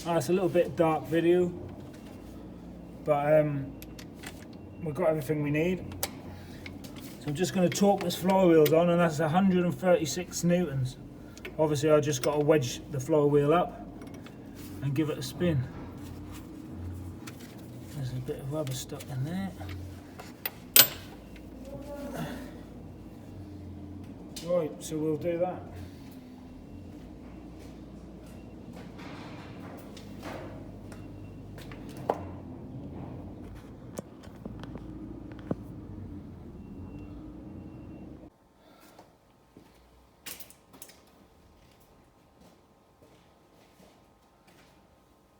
It's a little bit dark video, but we've got everything we need. So I'm just going to torque this flywheels on, and that's 136 newtons. Obviously I just got to wedge the flywheel up and give it a spin. There's a bit of rubber stuck in there. Right, so we'll do that.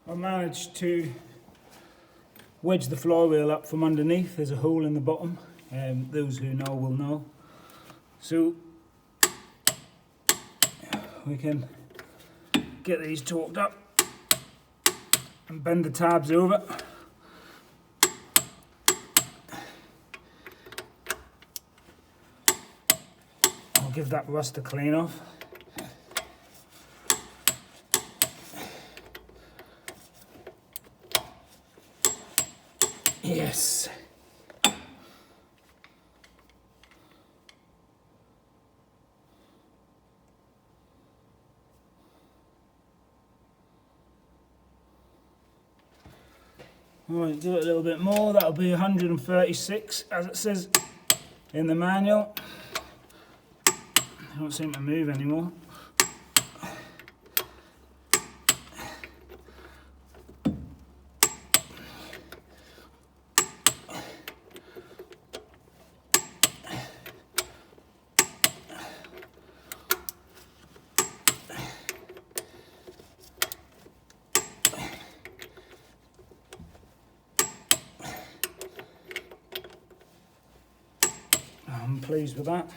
I managed to wedge the flywheel up from underneath. There's a hole in the bottom, those who know will know. So we can get these torqued up and bend the tabs over. I'll give that rust a clean off. Yes. Right, do it a little bit more. That'll be 136 as it says in the manual. I don't seem to move anymore. I'm pleased with that.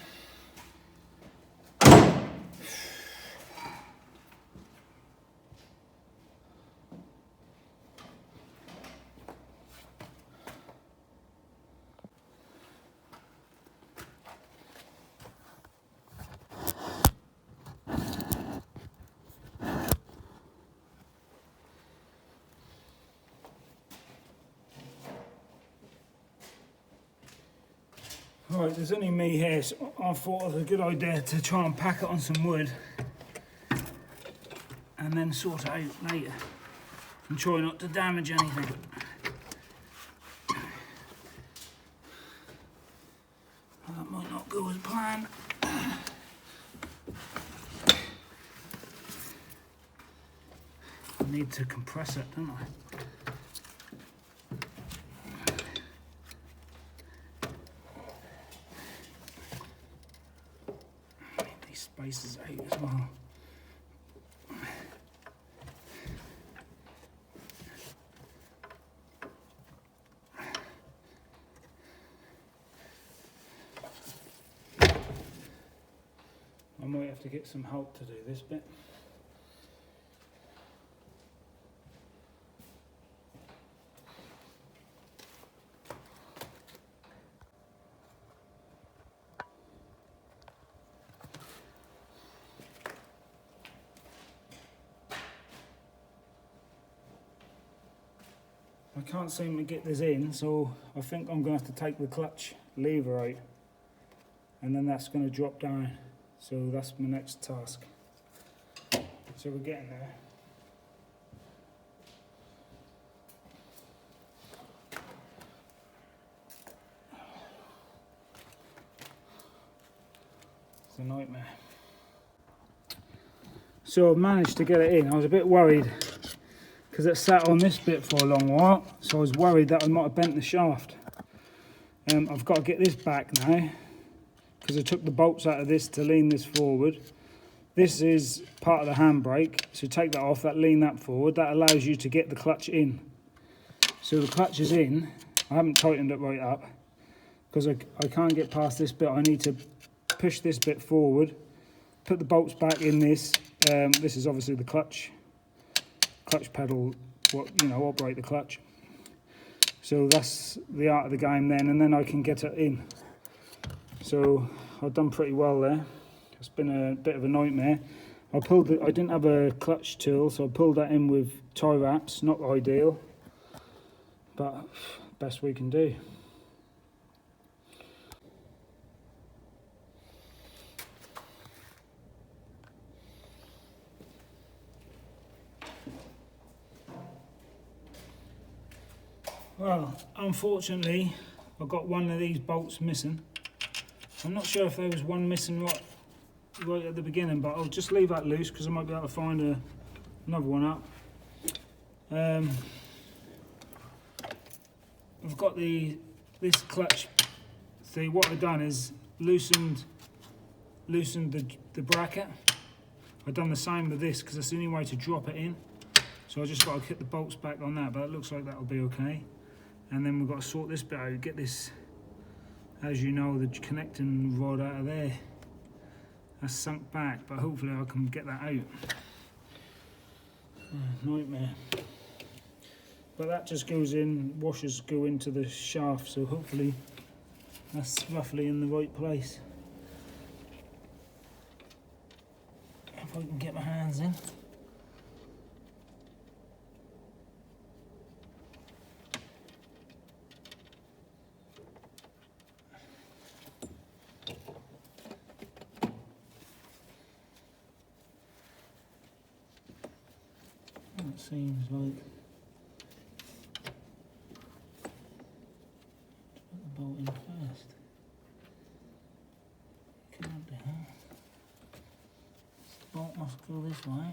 Right, there's only me here, so I thought it was a good idea to try and pack it on some wood and then sort it out later and try not to damage anything. That might not go as planned. I need to compress it, don't I? Spaces out as well. I might have to get some help to do this bit. I can't seem to get this in, so I think I'm going to have to take the clutch lever out, and then that's going to drop down. So that's my next task. So we're getting there. It's a nightmare. So I've managed to get it in. I was a bit worried because it sat on this bit for a long while, so I was worried that I might have bent the shaft. I've got to get this back now because I took the bolts out of this to lean this forward. This is part of the handbrake, so take that off, that lean that forward. That allows you to get the clutch in. So the clutch is in. I haven't tightened it right up because I can't get past this bit. I need to push this bit forward, put the bolts back in this. This is obviously the clutch pedal, operate the clutch. So that's the art of the game then, and then I can get it in. So I've done pretty well there. It's been a bit of a nightmare. I didn't have a clutch tool, so I pulled that in with tie wraps. Not ideal, but best we can do. Well, unfortunately, I got one of these bolts missing. I'm not sure if there was one missing right at the beginning, but I'll just leave that loose because I might be able to find another one up. I've got this clutch. See, what I've done is loosened the bracket. I've done the same with this because that's the only way to drop it in. So I just got to hit the bolts back on that, but it looks like that'll be okay. And then we've got to sort this bit out, get this, as you know, the connecting rod out of there. That's sunk back, but hopefully I can get that out. Nightmare. But that just goes in, washers go into the shaft, so hopefully that's roughly in the right place. If I can get my hands in. It seems like put the bolt in first. Can't do that. The bolt must go this way.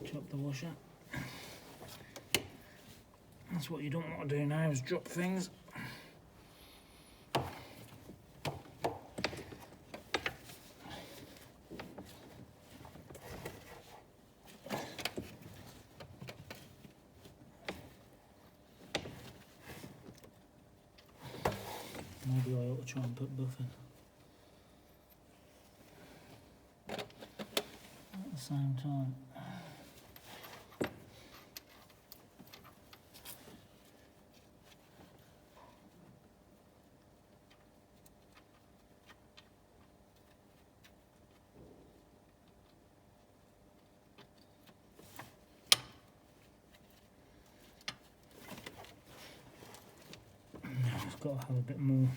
Drop the washer. That's what you don't want to do now, is drop things. Maybe I ought to try and put both in at the same time. I've got to have a bit more.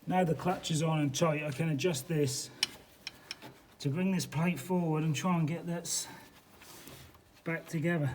Now the clutch is on and tight, I can adjust this to bring this plate forward and try and get this back together.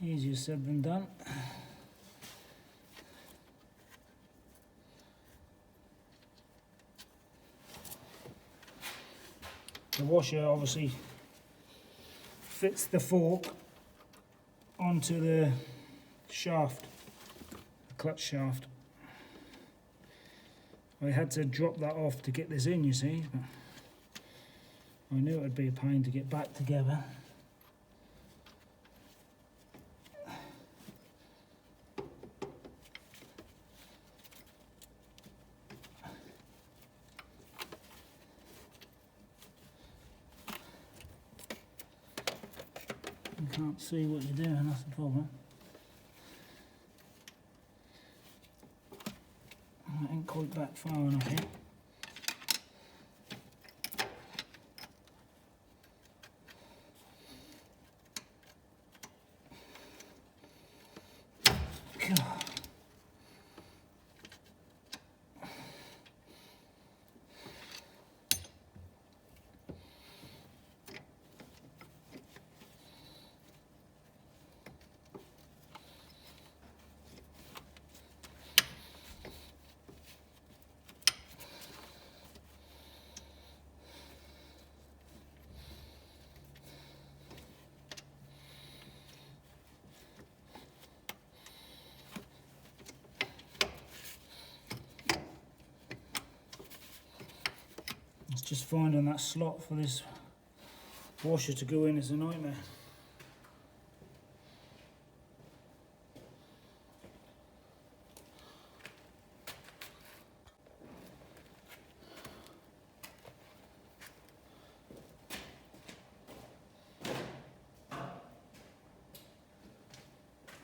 Easier said than done. The washer obviously fits the fork onto the shaft, the clutch shaft. I had to drop that off to get this in, you see, but I knew it would be a pain to get back together. You can't see what you're doing, that's the problem. I ain't quite back far enough here. Just finding that slot for this washer to go in is a nightmare.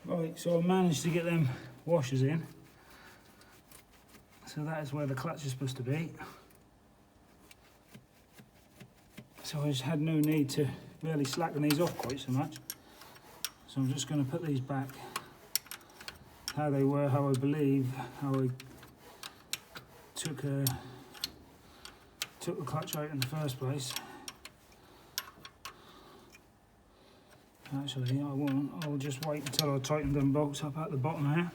Right, so I managed to get them washers in. So that is where the clutch is supposed to be. So I just had no need to really slacken these off quite so much. So I'm just going to put these back how they were, how I believe, how I took the clutch out in the first place. Actually, I won't. I'll just wait until I tighten them bolts up at the bottom here.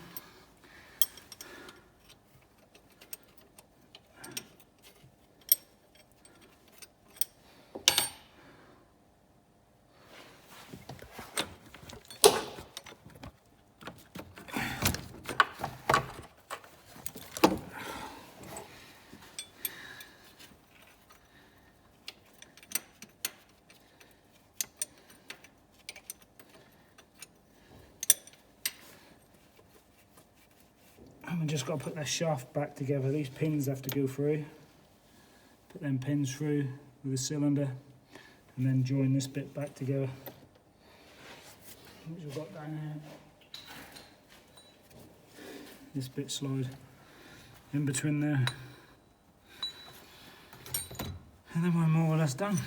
I've just got to put the shaft back together. These pins have to go through. Put them pins through with the cylinder and then join this bit back together, which we've got down here. This bit slide in between there. And then we're more or less done.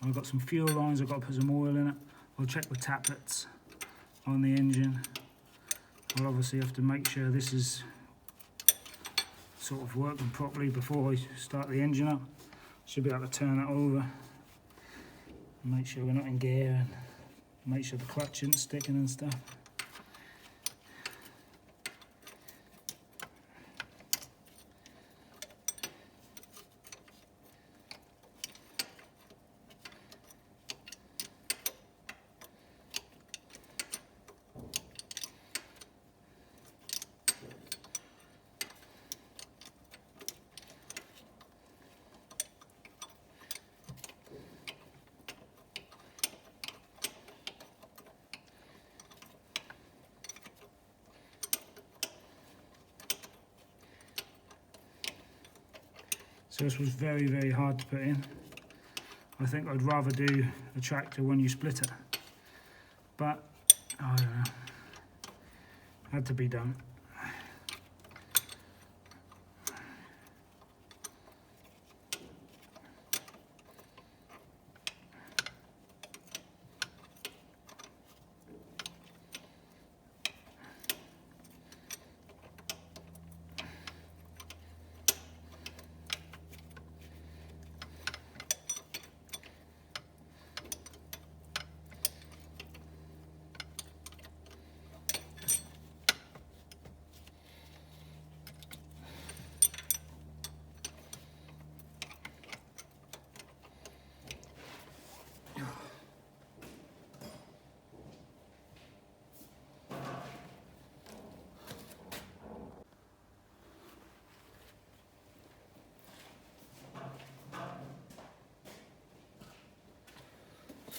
I've got some fuel lines, I've got to put some oil in it. I'll check the taplets on the engine. I'll obviously have to make sure this is sort of working properly before I start the engine up. Should be able to turn that over and make sure we're not in gear and make sure the clutch isn't sticking and stuff. So this was very, very hard to put in. I think I'd rather do a tractor when you split it. But, I don't know, had to be done.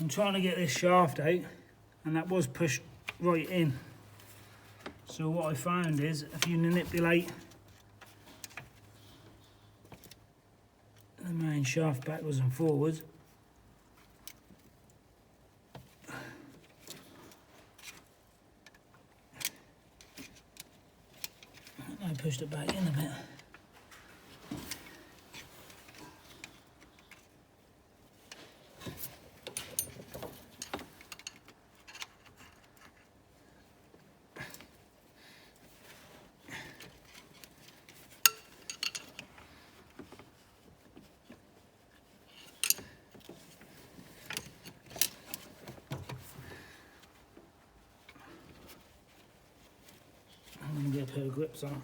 I'm trying to get this shaft out, and that was pushed right in. So what I found is, if you manipulate the main shaft backwards and forwards, I pushed it back in a bit. I'm going to get a pair of grips on.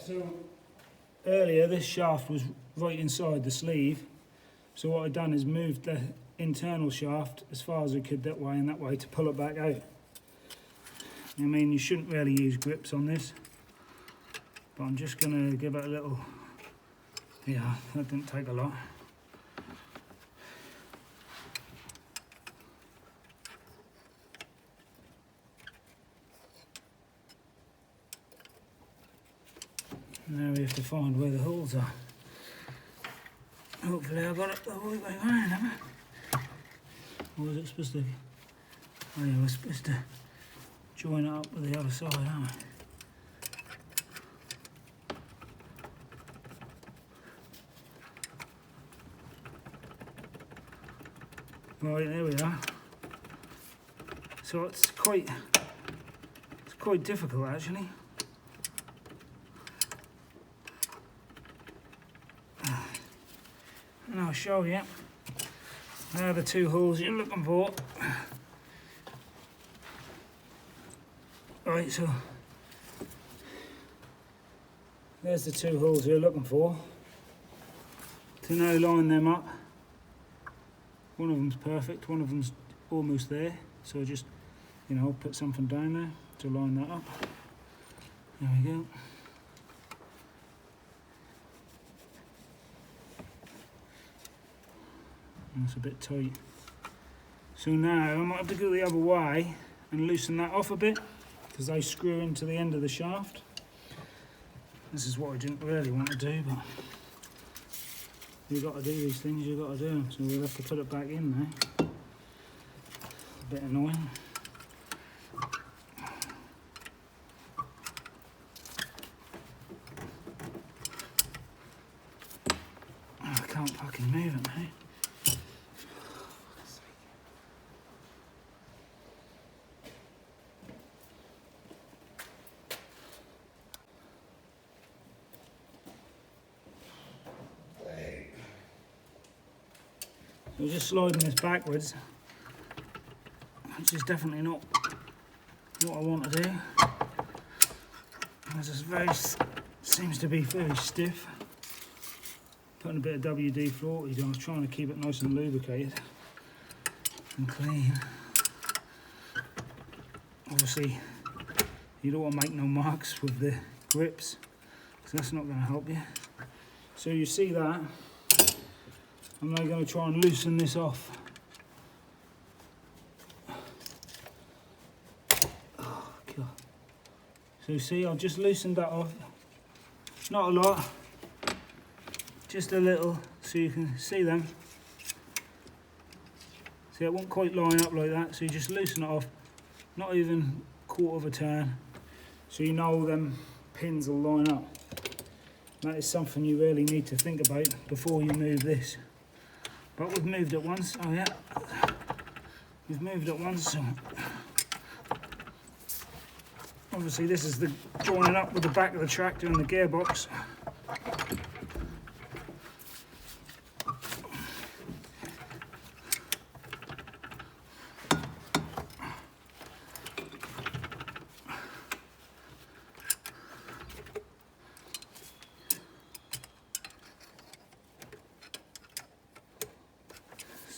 so earlier this shaft was right inside the sleeve, so what I've done is moved the internal shaft as far as I could that way and that way to pull it back out. I mean, you shouldn't really use grips on this, but I'm just going to give it a little, yeah, that didn't take a lot. Now we have to find where the holes are. Hopefully I got it the right way around, haven't I? Or was it supposed to? Oh yeah, we're supposed to join it up with the other side, aren't we? Right, there we are. So it's quite difficult actually. And I'll show you. There are the two holes you're looking for. Right, so there's the two holes you're looking for. To now line them up. One of them's perfect, one of them's almost there. So just, you know, put something down there to line that up. There we go. That's a bit tight. So now I might have to go the other way and loosen that off a bit because they screw into the end of the shaft. This is what I didn't really want to do, but you've got to do these things, you've got to do them. So we'll have to put it back in now. A bit annoying. Oh, I can't fucking move it now. We're just sliding this backwards, which is definitely not what I want to do. As it's seems to be very stiff. Putting a bit of WD-40 on, I was trying to keep it nice and lubricated and clean. Obviously, you don't want to make no marks with the grips, because that's not going to help you. So you see that. I'm now going to try and loosen this off. Oh, God. So see, I've just loosened that off. Not a lot, just a little, so you can see them. See, it won't quite line up like that, so you just loosen it off. Not even a quarter of a turn, so you know them pins will line up. That is something you really need to think about before you move this. But we've moved it once, oh yeah, we've moved it once, so obviously this is the joining up with the back of the tractor and the gearbox.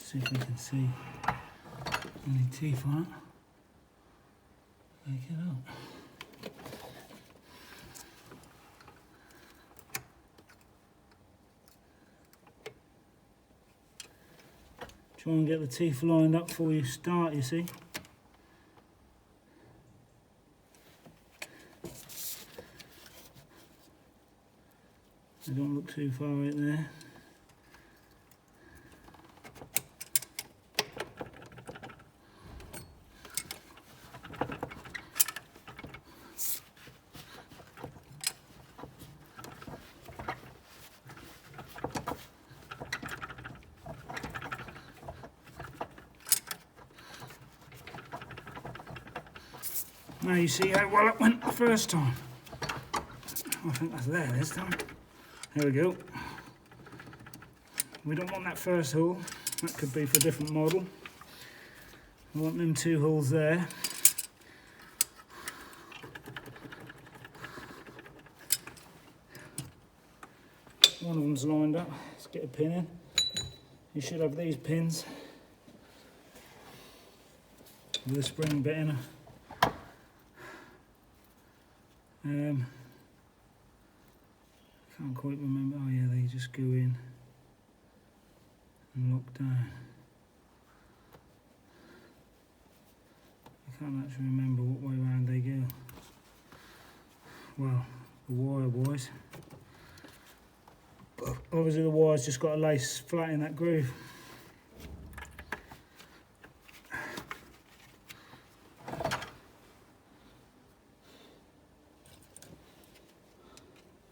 See if we can see any teeth on it. Take it out. Try and get the teeth lined up before you start, you see. They don't look too far right there. Now you see how well it went the first time. I think that's there this time. There we go. We don't want that first hole. That could be for a different model. We want them two holes there. One of them's lined up. Let's get a pin in. You should have these pins with a spring bit in it. Can't quite remember. Oh yeah, they just go in and lock down. I can't actually remember what way around they go. Well, the wire wise. But obviously the wire's just got to lace flat in that groove.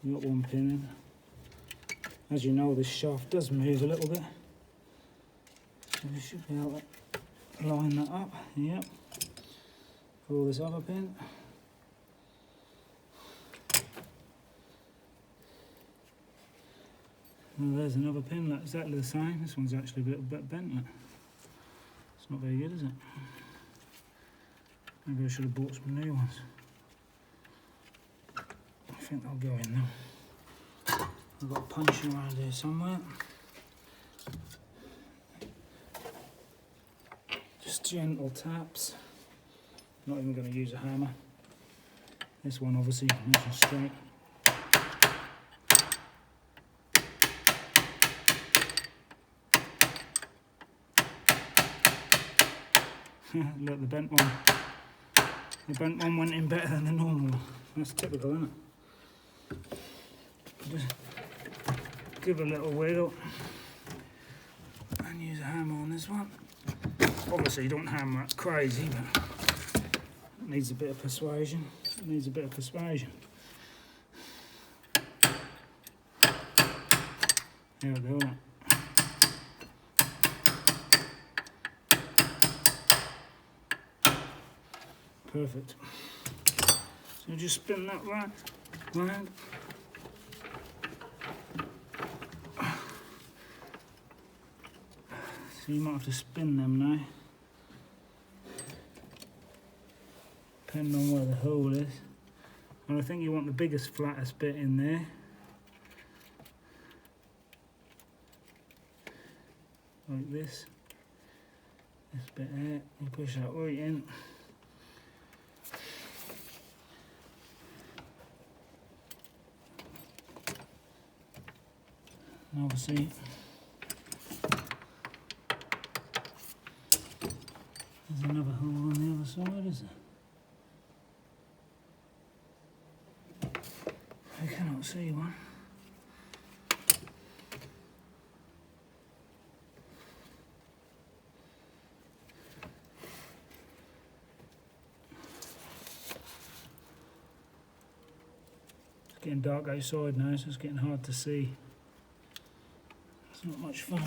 You got one pin in. As you know, this shaft does move a little bit. So we should be able to line that up. Yep. Pull this other pin. Well, there's another pin, that's exactly the same. This one's actually a little bit bent. Look. It's not very good, is it? Maybe I should have bought some new ones. I think they'll go in now. I've got a punch around here somewhere. Just gentle taps. Not even going to use a hammer. This one obviously nice and straight. Look, the bent one. The bent one went in better than the normal one. That's typical, isn't it? Just give a little wiggle and use a hammer on this one. Obviously, don't hammer it crazy, but it needs a bit of persuasion. It needs a bit of persuasion. There we go. Look. Perfect. So just spin that round. So you might have to spin them now, depending on where the hole is. And I think you want the biggest, flattest bit in there. Like this. This bit there, you push that right in. And obviously, there's another hole on the other side, is there? I cannot see one. It's getting dark outside now, so it's getting hard to see. It's not much fun.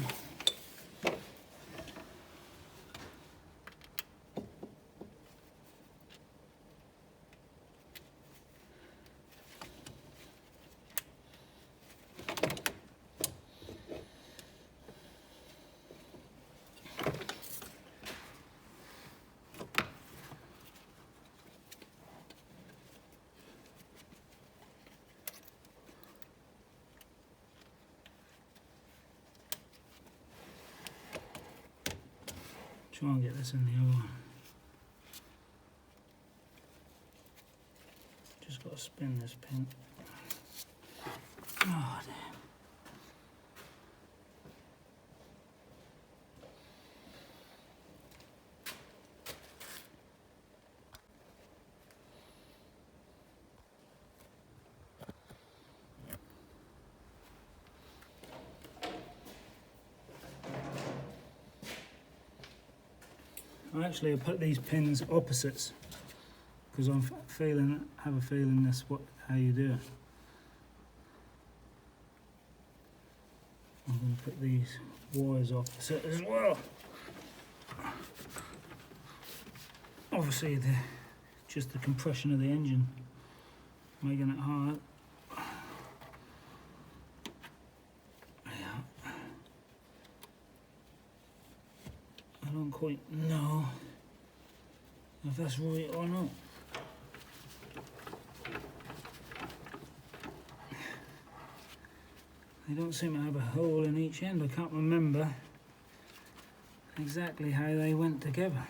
Try and get this in the other one. Just got to spin this pin. Oh, damn. I put these pins opposites because have a feeling that's how you do it. I'm going to put these wires opposite as well. Obviously, just the compression of the engine making it hard. Yeah. I don't quite know if that's right or not. They don't seem to have a hole in each end. I can't remember exactly how they went together.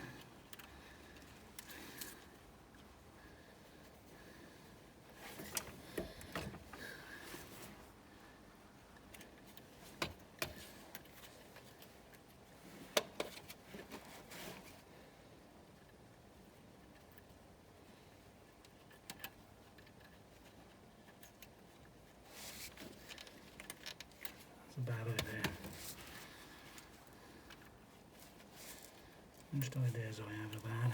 That's a bad idea. Most ideas I have are bad.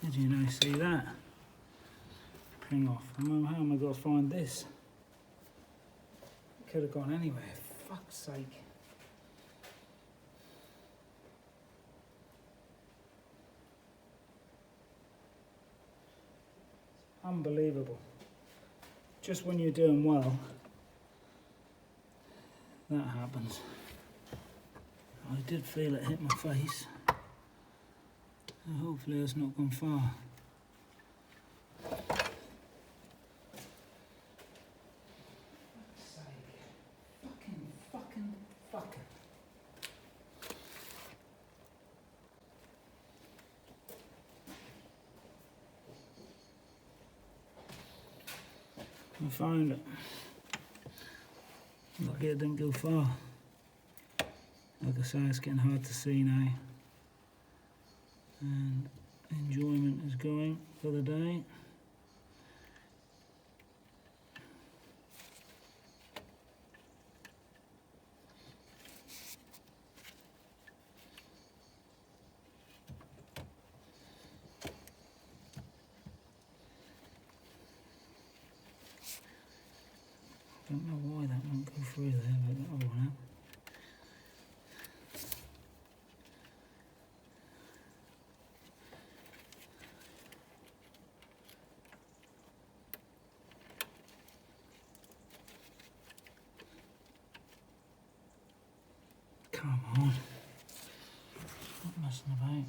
Did you know, see that? Ping off. How am I going to find this? It could have gone anywhere, for fuck's sake. Unbelievable. Just when you're doing well, that happens. I did feel it hit my face. Hopefully it's not gone far. Fucking. I found it. Lucky it didn't go far. Like I say, it's getting hard to see now. And enjoyment is going for the day. Don't know why that won't go through there, but that other one out. Come on. Not messing about.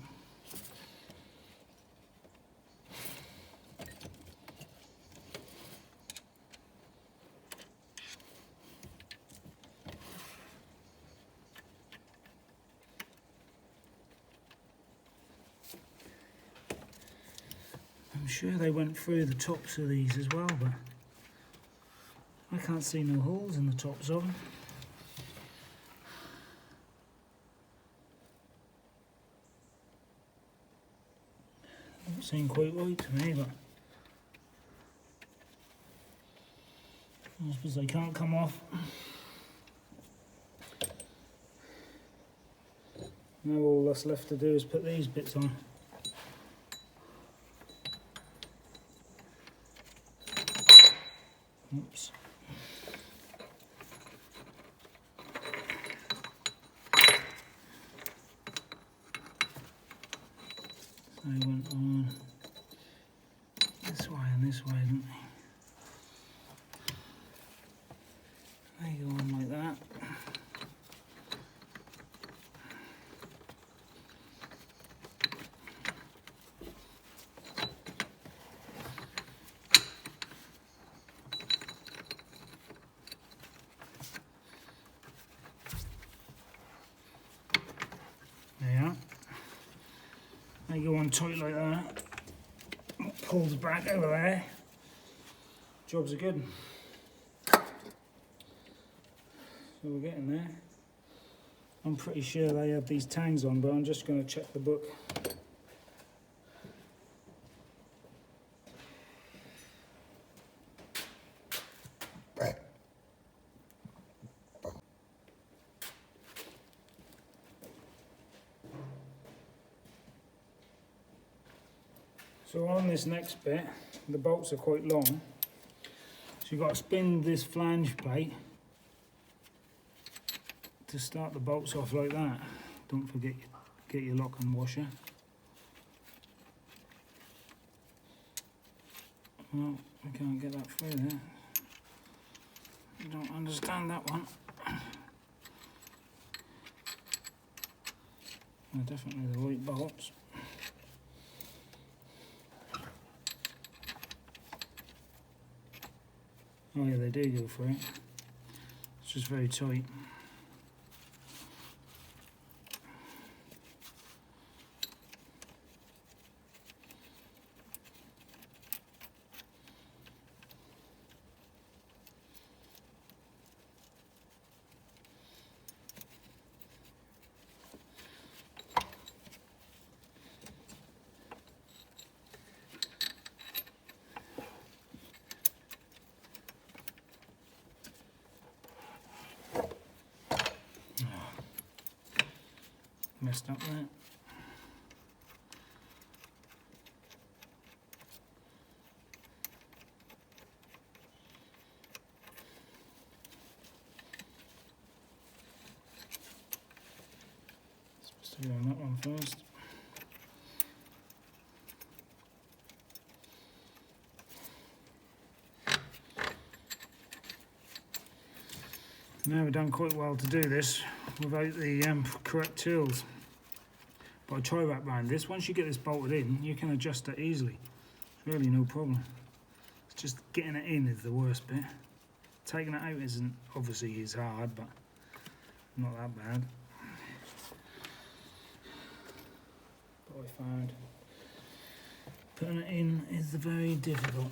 I'm sure they went through the tops of these as well, but I can't see no holes in the tops of them. Don't seem quite right to me, but I suppose they can't come off. Now all that's left to do is put these bits on. Oops. So they went on this way and this way, didn't they? They go on like that. They go on tight like that, pulls back over there, jobs are good. So we're getting there. I'm pretty sure they have these tangs on, but I'm just going to check the book. So on this next bit, the bolts are quite long, so you've got to spin this flange plate to start the bolts off like that. Don't forget get your lock and washer. Well, I can't get that through there. I don't understand that one. They're definitely the right bolts. Oh yeah, they do go for it. It's just very tight. Messed up there. Supposed to be on that one first. Now we've done quite well to do this without the correct tools. But I try wrap around this. Once you get this bolted in, you can adjust it easily. It's really no problem. It's just getting it in is the worst bit. Taking it out isn't obviously is hard, but not that bad. But I found putting it in is very difficult.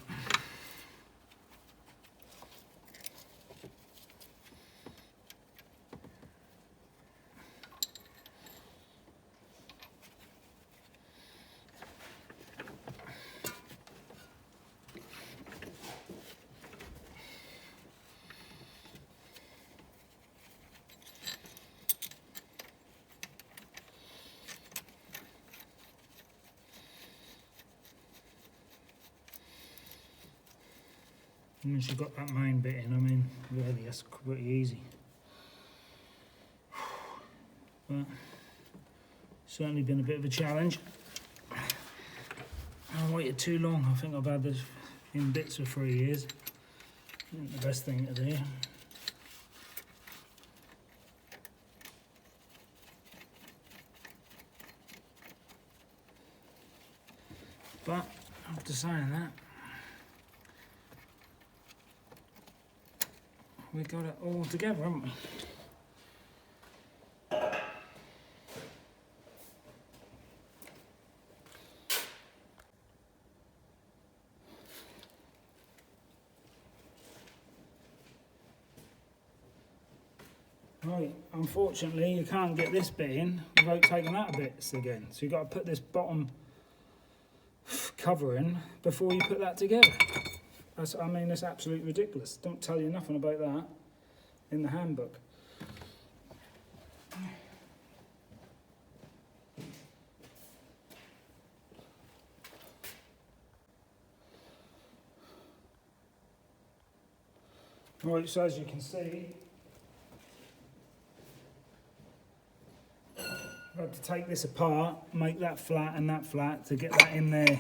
Once you've got that main bit in, I mean, really, that's pretty easy. But certainly been a bit of a challenge. I waited too long. I think I've had this in bits for 3 years. Isn't the best thing to do. But after saying that, we got it all together, haven't we? Right, unfortunately you can't get this bit in without taking that bits again. So you've got to put this bottom cover in before you put that together. I mean, it's absolutely ridiculous. Don't tell you nothing about that in the handbook. Right, so as you can see, I've had to take this apart, make that flat and that flat to get that in there.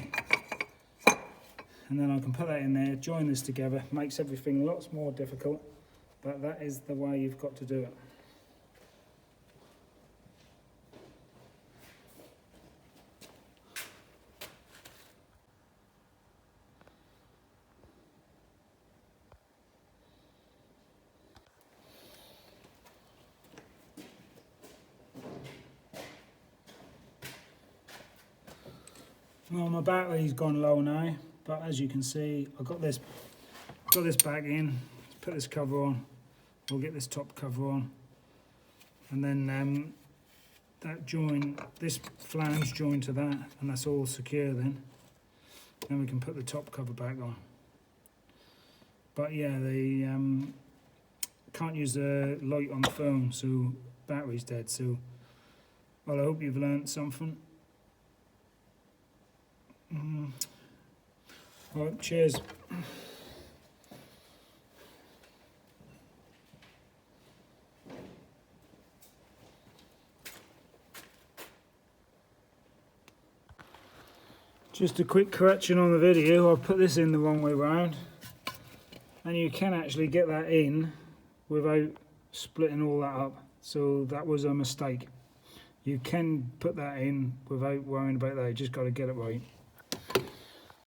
And then I can put that in there, join this together, makes everything lots more difficult, but that is the way you've got to do it. Well, my battery's gone low now. But as you can see, I've got this back in, put this cover on, we'll get this top cover on, and then that join, this flange joined to that, and that's all secure then. Then we can put the top cover back on. But yeah, they can't use the light on the phone, so battery's dead. So, well, I hope you've learned something. All right, cheers. Just a quick correction on the video, I've put this in the wrong way round, and you can actually get that in without splitting all that up, so that was a mistake. You can put that in without worrying about that, you just got to get it right.